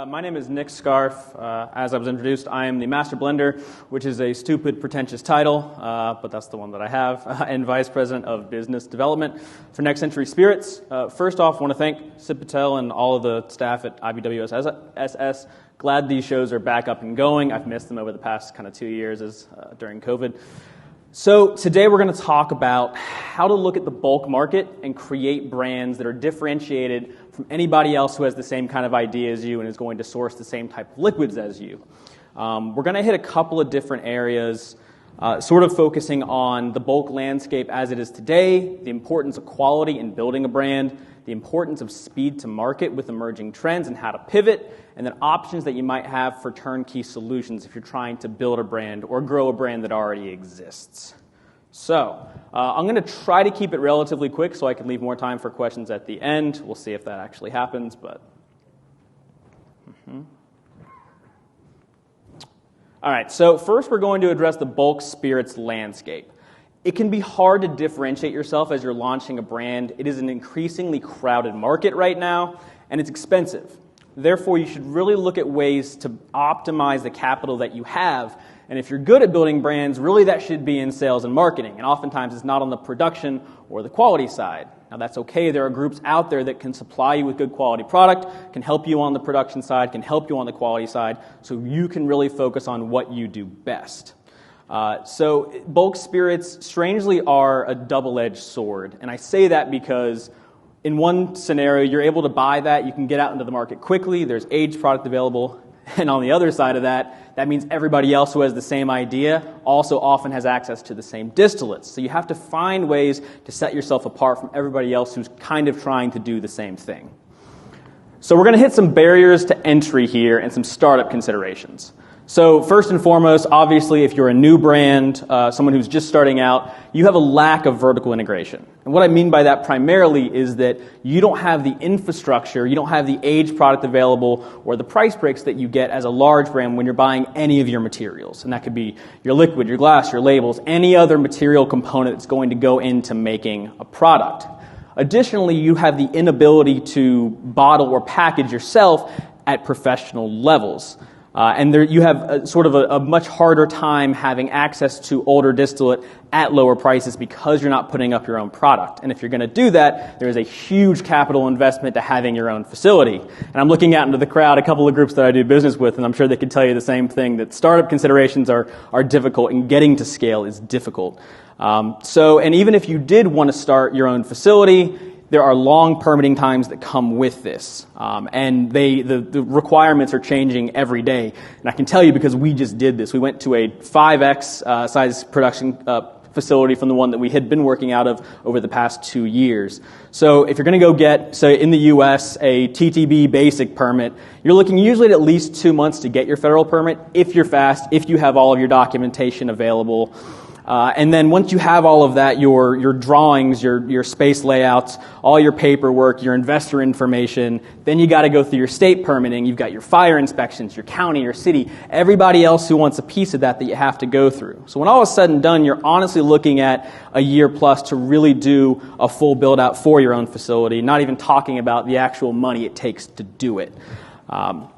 My name is Nick Scarff. As I was introduced, I am the Master Blender, which is a stupid, pretentious title, but that's the one that I have, and Vice President of Business Development for Next Century Spirits. First off, I want to thank Sid Patel and all of the staff at IBWSS. Glad these shows are back up and going. I've missed them over the past kind of 2 years during COVID. So today we're going to talk about how to look at the bulk market and create brands that are differentiated from anybody else who has the same kind of idea as you and is going to source the same type of liquids as you. We're going to hit a couple of different areas, sort of focusing on the bulk landscape as it is today, the importance of quality in building a brand, the importance of speed to market with emerging trends and how to pivot, and then options that you might have for turnkey solutions if you're trying to build a brand or grow a brand that already exists. So, I'm going to try to keep it relatively quick so I can leave more time for questions at the end. We'll see if that actually happens, but... All right, so first we're going to address the bulk spirits landscape. It can be hard to differentiate yourself as you're launching a brand. It is an increasingly crowded market right now, and it's expensive. Therefore, you should really look at ways to optimize the capital that you have. And if you're good at building brands, really that should be in sales and marketing. And oftentimes it's not on the production or the quality side. Now that's okay. There are groups out there that can supply you with good quality product, can help you on the production side, can help you on the quality side, so you can really focus on what you do best. So bulk spirits, strangely, are a double-edged sword. And I say that because in one scenario, you're able to buy that, you can get out into the market quickly, there's aged product available, and on the other side of that, that means everybody else who has the same idea also often has access to the same distillates. So you have to find ways to set yourself apart from everybody else who's kind of trying to do the same thing. So we're going to hit some barriers to entry here and some startup considerations. So first and foremost, obviously, if you're a new brand, someone who's just starting out, you have a lack of vertical integration. And what I mean by that primarily is that you don't have the infrastructure, you don't have the aged product available or the price breaks that you get as a large brand when you're buying any of your materials. And that could be your liquid, your glass, your labels, any other material component that's going to go into making a product. Additionally, you have the inability to bottle or package yourself at professional levels. And there you have a much harder time having access to older distillate at lower prices because you're not putting up your own product. And if you're going to do that, there is a huge capital investment to having your own facility. And I'm looking out into the crowd, a couple of groups that I do business with, and I'm sure they could tell you the same thing, that startup considerations are difficult and getting to scale is difficult. And even if you did want to start your own facility, there are long permitting times that come with this, and the requirements are changing every day. And I can tell you because we just did this. We went to a 5X size production facility from the one that we had been working out of over the past 2 years. So if you're going to go get, say in the U.S., a TTB basic permit, you're looking usually at least 2 months to get your federal permit if you're fast, if you have all of your documentation available. And then once you have all of that, your drawings, your space layouts, all your paperwork, your investor information, then you got to go through your state permitting. You've got your fire inspections, your county, your city, everybody else who wants a piece of that you have to go through. So when all is said and done, you're honestly looking at a year plus to really do a full build out for your own facility, not even talking about the actual money it takes to do it. And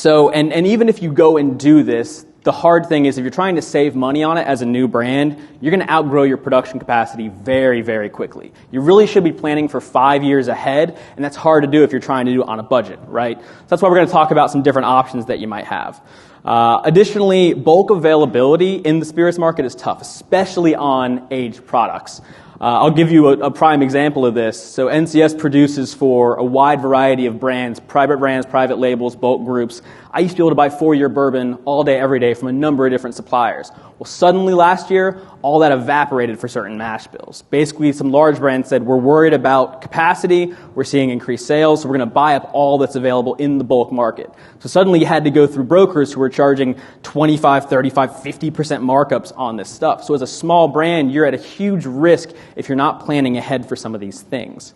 even if you go and do this, the hard thing is if you're trying to save money on it as a new brand, you're going to outgrow your production capacity very, very quickly. You really should be planning for 5 years ahead, and that's hard to do if you're trying to do it on a budget, right? So that's why we're going to talk about some different options that you might have. Additionally, bulk availability in the spirits market is tough, especially on aged products. I'll give you a prime example of this. So NCS produces for a wide variety of brands, private labels, bulk groups. I used to be able to buy 4-year bourbon all day, every day from a number of different suppliers. Well, suddenly last year, all that evaporated for certain mash bills. Basically, some large brands said, we're worried about capacity, we're seeing increased sales, so we're going to buy up all that's available in the bulk market. So suddenly you had to go through brokers who were charging 25, 35, 50% markups on this stuff. So as a small brand, you're at a huge risk if you're not planning ahead for some of these things.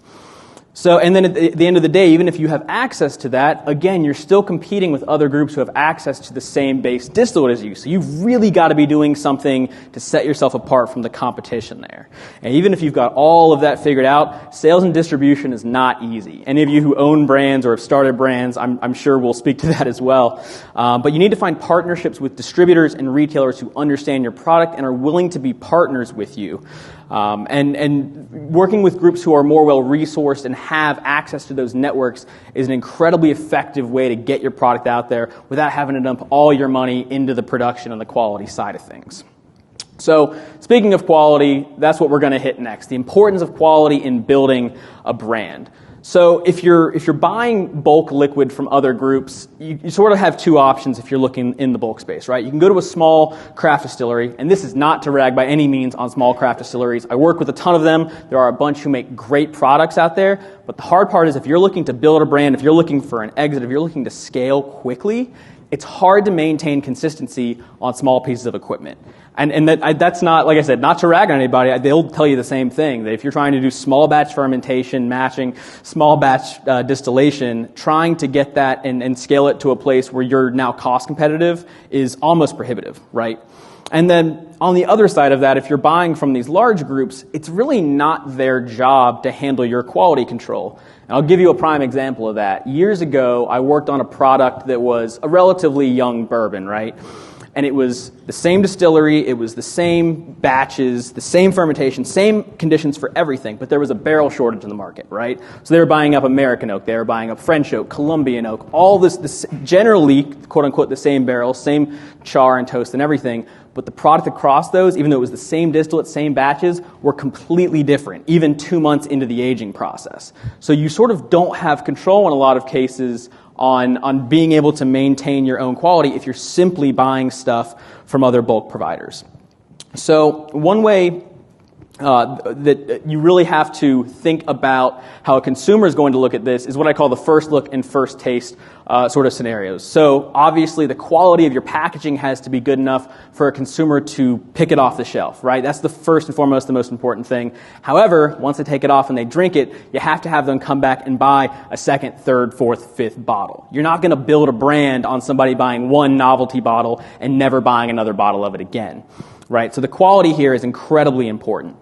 So, and then at the end of the day, even if you have access to that, again, you're still competing with other groups who have access to the same base distillate as you. So you've really got to be doing something to set yourself apart from the competition there. And even if you've got all of that figured out, sales and distribution is not easy. Any of you who own brands or have started brands, I'm sure will speak to that as well. But you need to find partnerships with distributors and retailers who understand your product and are willing to be partners with you. And working with groups who are more well-resourced and have access to those networks is an incredibly effective way to get your product out there without having to dump all your money into the production and the quality side of things. So, speaking of quality, that's what we're going to hit next, the importance of quality in building a brand. So if you're buying bulk liquid from other groups, you sort of have two options if you're looking in the bulk space, right? You can go to a small craft distillery, and this is not to rag by any means on small craft distilleries. I work with a ton of them. There are a bunch who make great products out there, but the hard part is if you're looking to build a brand, if you're looking for an exit, if you're looking to scale quickly, it's hard to maintain consistency on small pieces of equipment. And that's not, like I said, not to rag on anybody. They'll tell you the same thing, that if you're trying to do small batch fermentation, matching, small batch distillation, trying to get that and scale it to a place where you're now cost competitive is almost prohibitive, right? And then on the other side of that, if you're buying from these large groups, it's really not their job to handle your quality control. And I'll give you a prime example of that. Years ago, I worked on a product that was a relatively young bourbon, right? And it was the same distillery, it was the same batches, the same fermentation, same conditions for everything, but there was a barrel shortage in the market, right? So they were buying up American oak, they were buying up French oak, Colombian oak, all this generally, quote-unquote, the same barrel, same char and toast and everything, but the product across those, even though it was the same distillate, same batches, were completely different, even 2 months into the aging process. So you sort of don't have control in a lot of cases on being able to maintain your own quality if you're simply buying stuff from other bulk providers. So one way that you really have to think about how a consumer is going to look at this is what I call the first look and first taste sort of scenarios. So obviously the quality of your packaging has to be good enough for a consumer to pick it off the shelf, right? That's the first and foremost, the most important thing. However, once they take it off and they drink it, you have to have them come back and buy a second, third, fourth, fifth bottle. You're not going to build a brand on somebody buying one novelty bottle and never buying another bottle of it again, right? So the quality here is incredibly important.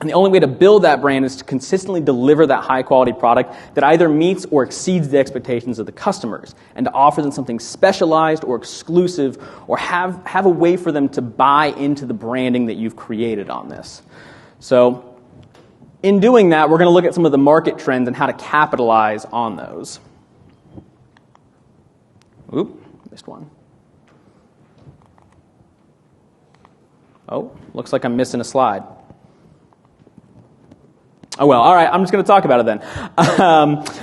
And the only way to build that brand is to consistently deliver that high-quality product that either meets or exceeds the expectations of the customers, and to offer them something specialized or exclusive, or have a way for them to buy into the branding that you've created on this. So, in doing that, we're going to look at some of the market trends and how to capitalize on those. Oop, missed one. Oh, looks like I'm missing a slide. Oh, well, all right, I'm just going to talk about it then.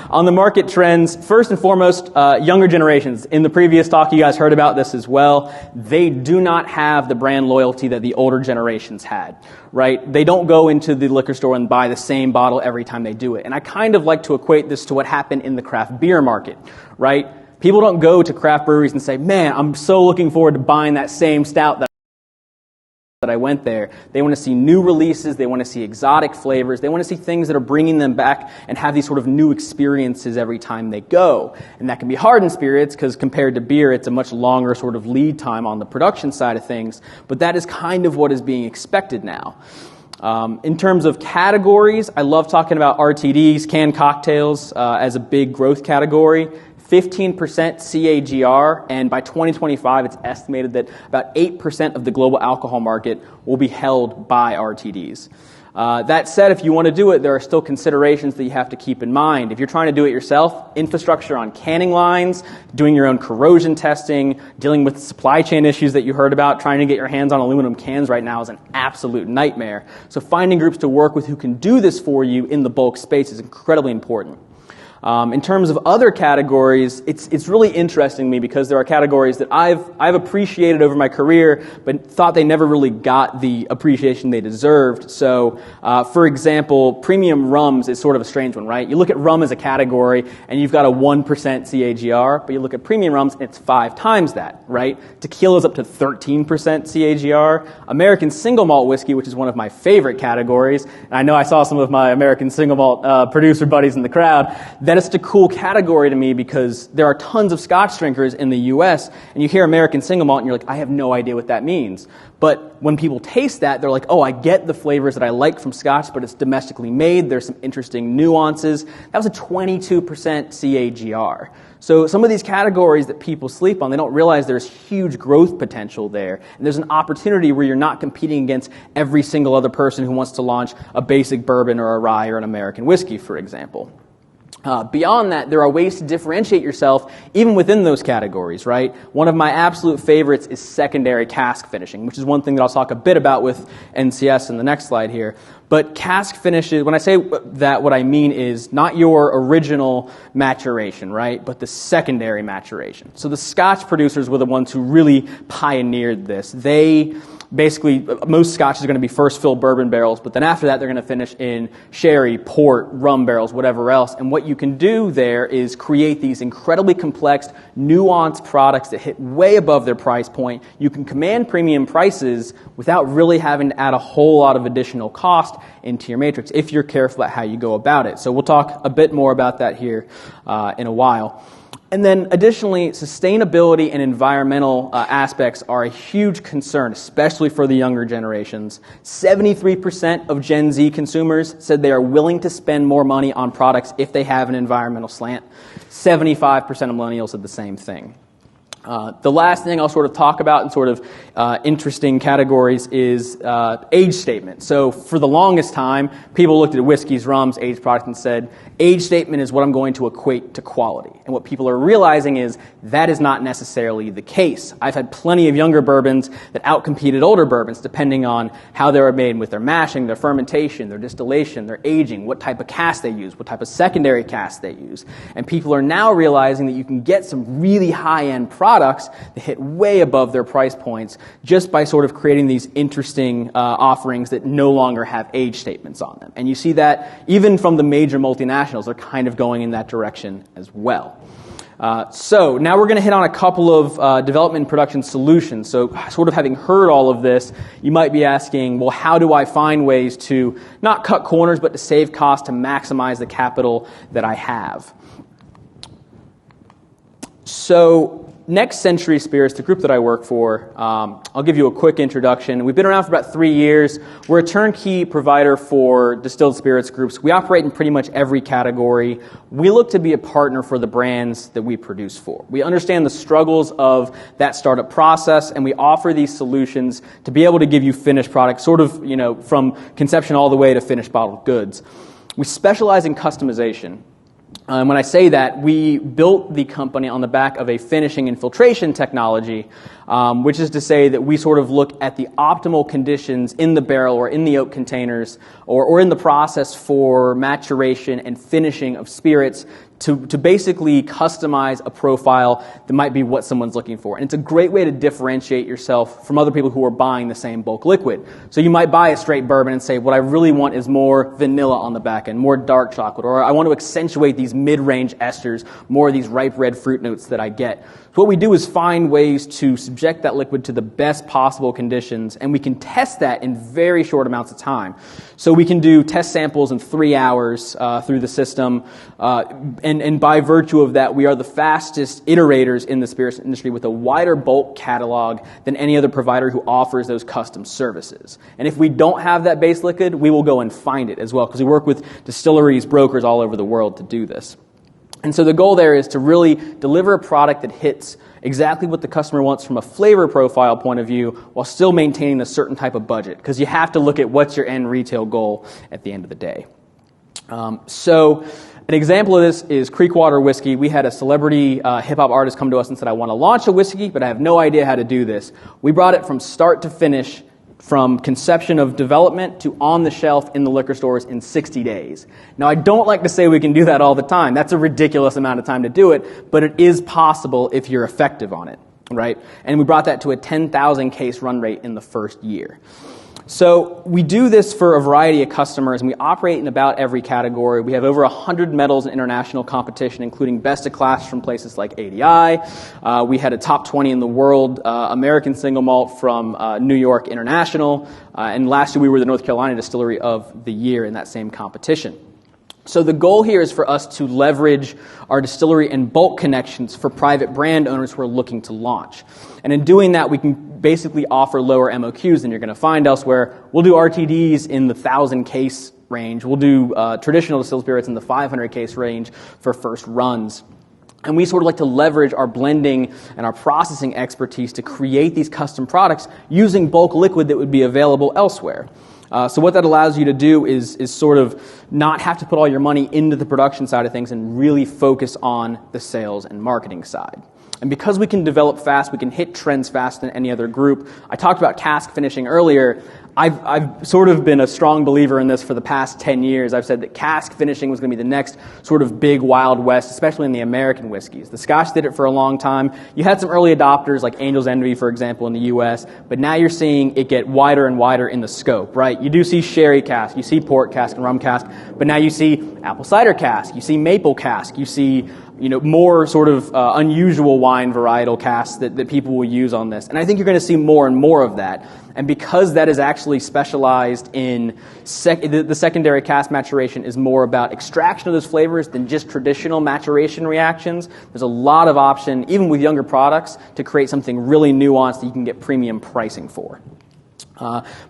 On the market trends, first and foremost, younger generations. In the previous talk, you guys heard about this as well. They do not have the brand loyalty that the older generations had, right? They don't go into the liquor store and buy the same bottle every time they do it. And I kind of like to equate this to what happened in the craft beer market, right? People don't go to craft breweries and say, man, I'm so looking forward to buying that same stout that I went there. They want to see new releases, they want to see exotic flavors, they want to see things that are bringing them back and have these sort of new experiences every time they go. And that can be hard in spirits because compared to beer, it's a much longer sort of lead time on the production side of things, but that is kind of what is being expected now. In terms of categories, I love talking about RTDs, canned cocktails, as a big growth category. 15% CAGR, and by 2025, it's estimated that about 8% of the global alcohol market will be held by RTDs. That said, if you want to do it, there are still considerations that you have to keep in mind. If you're trying to do it yourself, infrastructure on canning lines, doing your own corrosion testing, dealing with supply chain issues that you heard about, trying to get your hands on aluminum cans right now is an absolute nightmare. So finding groups to work with who can do this for you in the bulk space is incredibly important. In terms of other categories, it's really interesting to me because there are categories that I've appreciated over my career, but thought they never really got the appreciation they deserved. So, for example, premium rums is sort of a strange one, right? You look at rum as a category, and you've got a 1% CAGR, but you look at premium rums, and it's 5 times that, right? Tequila's up to 13% CAGR. American single malt whiskey, which is one of my favorite categories, and I know I saw some of my American single malt producer buddies in the crowd. That is such a cool category to me because there are tons of Scotch drinkers in the U.S., and you hear American single malt, and you're like, I have no idea what that means. But when people taste that, they're like, oh, I get the flavors that I like from Scotch, but it's domestically made. There's some interesting nuances. That was a 22% CAGR. So some of these categories that people sleep on, they don't realize there's huge growth potential there. And there's an opportunity where you're not competing against every single other person who wants to launch a basic bourbon or a rye or an American whiskey, for example. Beyond that, there are ways to differentiate yourself even within those categories, right? One of my absolute favorites is secondary cask finishing, which is one thing that I'll talk a bit about with NCS in the next slide here. But cask finishes, when I say that, what I mean is not your original maturation, right? But the secondary maturation. So the Scotch producers were the ones who really pioneered this. They basically, most Scotch is going to be first fill bourbon barrels, but then after that they're going to finish in sherry, port, rum barrels, whatever else. And what you can do there is create these incredibly complex, nuanced products that hit way above their price point. You can command premium prices without really having to add a whole lot of additional cost into your matrix if you're careful about how you go about it. So we'll talk a bit more about that here in a while. And then additionally, sustainability and environmental aspects are a huge concern, especially for the younger generations. 73% of Gen Z consumers said they are willing to spend more money on products if they have an environmental slant. 75% of millennials said the same thing. The last thing I'll sort of talk about in sort of interesting categories is age statement. So for the longest time, people looked at whiskeys, rums, aged products and said, age statement is what I'm going to equate to quality. And what people are realizing is that is not necessarily the case. I've had plenty of younger bourbons that outcompeted older bourbons depending on how they were made with their mashing, their fermentation, their distillation, their aging, what type of cask they use, what type of secondary cask they use. And people are now realizing that you can get some really high-end products that hit way above their price points just by sort of creating these interesting offerings that no longer have age statements on them. And you see that even from the major multinationals, they're kind of going in that direction as well. So now we're going to hit on a couple of development and production solutions. So sort of having heard all of this, you might be asking, well, how do I find ways to not cut corners, but to save costs to maximize the capital that I have? So Next Century Spirits, the group that I work for, I'll give you a quick introduction. We've been around for about 3 years. We're a turnkey provider for distilled spirits groups. We operate in pretty much every category. We look to be a partner for the brands that we produce for. We understand the struggles of that startup process, and we offer these solutions to be able to give you finished products, sort of, from conception all the way to finished bottled goods. We specialize in customization. When I say that, we built the company on the back of a finishing and filtration technology, which is to say that we sort of look at the optimal conditions in the barrel or in the oak containers or in the process for maturation and finishing of spirits to basically customize a profile that might be what someone's looking for. And it's a great way to differentiate yourself from other people who are buying the same bulk liquid. So you might buy a straight bourbon and say, what I really want is more vanilla on the back end, more dark chocolate, or I want to accentuate these mid-range esters, more of these ripe red fruit notes that I get. So what we do is find ways to subject that liquid to the best possible conditions, and we can test that in very short amounts of time. So we can do test samples in 3 hours through the system, and by virtue of that, we are the fastest iterators in the spirits industry with a wider bulk catalog than any other provider who offers those custom services. And if we don't have that base liquid, we will go and find it as well, because we work with distilleries, brokers all over the world to do this. And so the goal there is to really deliver a product that hits exactly what the customer wants from a flavor profile point of view while still maintaining a certain type of budget, because you have to look at what's your end retail goal at the end of the day. So an example of this is Creekwater Whiskey. We had a celebrity hip-hop artist come to us and said, I want to launch a whiskey, but I have no idea how to do this. We brought it from start to finish, from conception of development to on the shelf in the liquor stores in 60 days. Now, I don't like to say we can do that all the time. That's a ridiculous amount of time to do it, but it is possible if you're effective on it, right? And we brought that to a 10,000 case run rate in the first year. So we do this for a variety of customers, and we operate in about every category. We have over 100 medals in international competition, including best of class from places like ADI. We had a top 20 in the world American single malt from New York International. And last year we were the North Carolina Distillery of the Year in that same competition. So the goal here is for us to leverage our distillery and bulk connections for private brand owners who are looking to launch. And in doing that, we can basically offer lower MOQs than you're going to find elsewhere. We'll do RTDs in the 1,000 case range. We'll do traditional distilled spirits in the 500 case range for first runs. And we sort of like to leverage our blending and our processing expertise to create these custom products using bulk liquid that would be available elsewhere. So what that allows you to do is sort of not have to put all your money into the production side of things and really focus on the sales and marketing side. And because we can develop fast, we can hit trends faster than any other group. I talked about cask finishing earlier. I've sort of been a strong believer in this for the past 10 years. I've said that cask finishing was going to be the next sort of big Wild West, especially in the American whiskeys. The Scotch did it for a long time. You had some early adopters like Angel's Envy, for example, in the U.S., but now you're seeing it get wider and wider in the scope, right? You do see sherry cask, you see port cask and rum cask, but now you see apple cider cask, you see maple cask, you see more sort of unusual wine varietal casks that people will use on this. And I think you're going to see more and more of that. And because that is actually specialized in the secondary cask maturation is more about extraction of those flavors than just traditional maturation reactions, there's a lot of option, even with younger products, to create something really nuanced that you can get premium pricing for.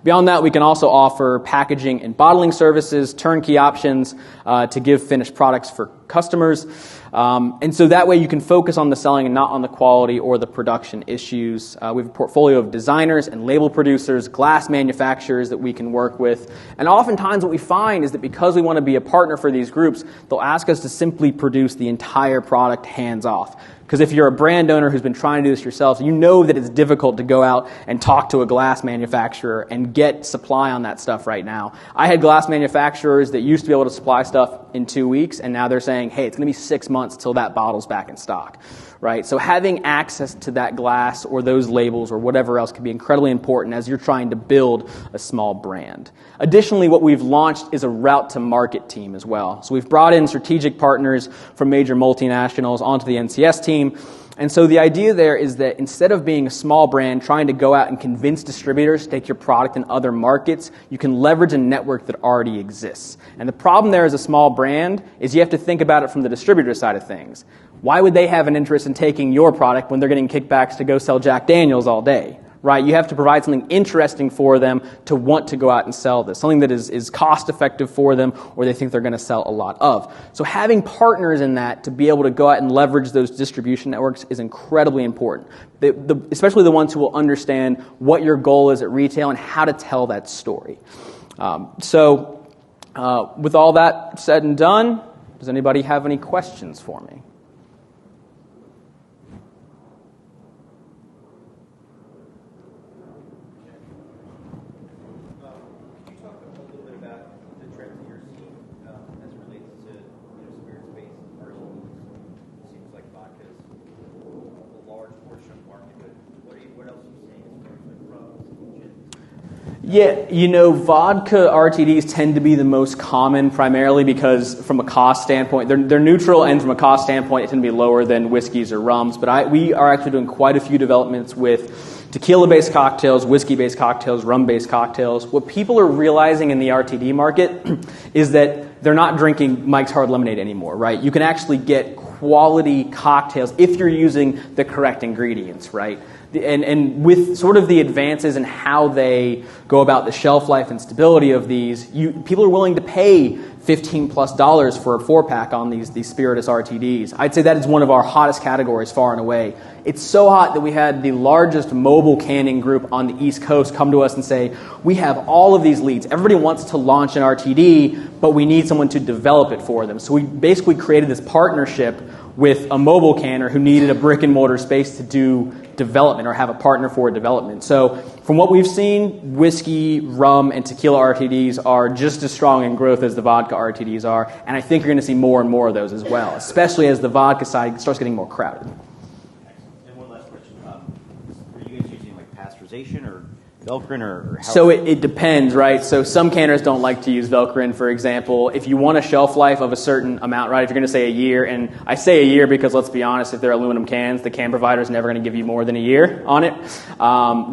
Beyond that, we can also offer packaging and bottling services, turnkey options to give finished products for customers. And so that way you can focus on the selling and not on the quality or the production issues. We have a portfolio of designers and label producers, glass manufacturers that we can work with. And oftentimes what we find is that because we want to be a partner for these groups, they'll ask us to simply produce the entire product hands off. Because if you're a brand owner who's been trying to do this yourself, you know that it's difficult to go out and talk to a glass manufacturer and get supply on that stuff right now. I had glass manufacturers that used to be able to supply stuff in 2 weeks, and now they're saying, hey, it's going to be 6 months till that bottle's back in stock. Right? So having access to that glass or those labels or whatever else can be incredibly important as you're trying to build a small brand. Additionally, what we've launched is a route to market team as well. So we've brought in strategic partners from major multinationals onto the NCS team. And so the idea there is that instead of being a small brand trying to go out and convince distributors to take your product in other markets, you can leverage a network that already exists. And the problem there as a small brand is you have to think about it from the distributor side of things. Why would they have an interest in taking your product when they're getting kickbacks to go sell Jack Daniels all day? Right? You have to provide something interesting for them to want to go out and sell this, something that is cost effective for them or they think they're going to sell a lot of. So having partners in that to be able to go out and leverage those distribution networks is incredibly important, especially the ones who will understand what your goal is at retail and how to tell that story. So with all that said and done, does anybody have any questions for me? Yeah, vodka RTDs tend to be the most common primarily because from a cost standpoint, they're neutral, and from a cost standpoint, it tend to be lower than whiskeys or rums. But we are actually doing quite a few developments with tequila-based cocktails, whiskey-based cocktails, rum-based cocktails. What people are realizing in the RTD market is that they're not drinking Mike's Hard Lemonade anymore, right? You can actually get quality cocktails if you're using the correct ingredients, right? And with sort of the advances in how they go about the shelf life and stability of these, people are willing to pay $15+ for a 4-pack on these spiritus RTDs. I'd say that is one of our hottest categories far and away. It's so hot that we had the largest mobile canning group on the East Coast come to us and say, we have all of these leads. Everybody wants to launch an RTD, but we need someone to develop it for them. So we basically created this partnership with a mobile canner who needed a brick and mortar space to do development or have a partner for development. So from what we've seen, whiskey, rum, and tequila RTDs are just as strong in growth as the vodka RTDs are, and I think you're going to see more and more of those as well, especially as the vodka side starts getting more crowded. And one last question. Are you guys using like pasteurization or Velcorin or how? So it depends, right? So some canners don't like to use Velcorin, for example. If you want a shelf life of a certain amount, right, if you're going to say a year, and I say a year because let's be honest, if they're aluminum cans, the can provider is never going to give you more than a year on it,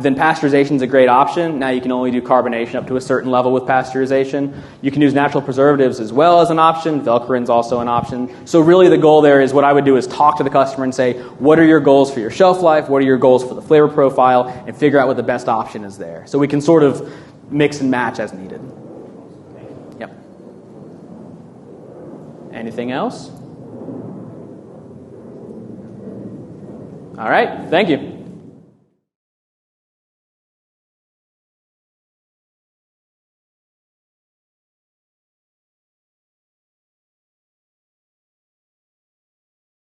then pasteurization is a great option. Now you can only do carbonation up to a certain level with pasteurization. You can use natural preservatives as well as an option. Velcorin's also an option. So really the goal there is what I would do is talk to the customer and say, what are your goals for your shelf life? What are your goals for the flavor profile? And figure out what the best option is there. So we can sort of mix and match as needed. Yep. Anything else? All right. Thank you.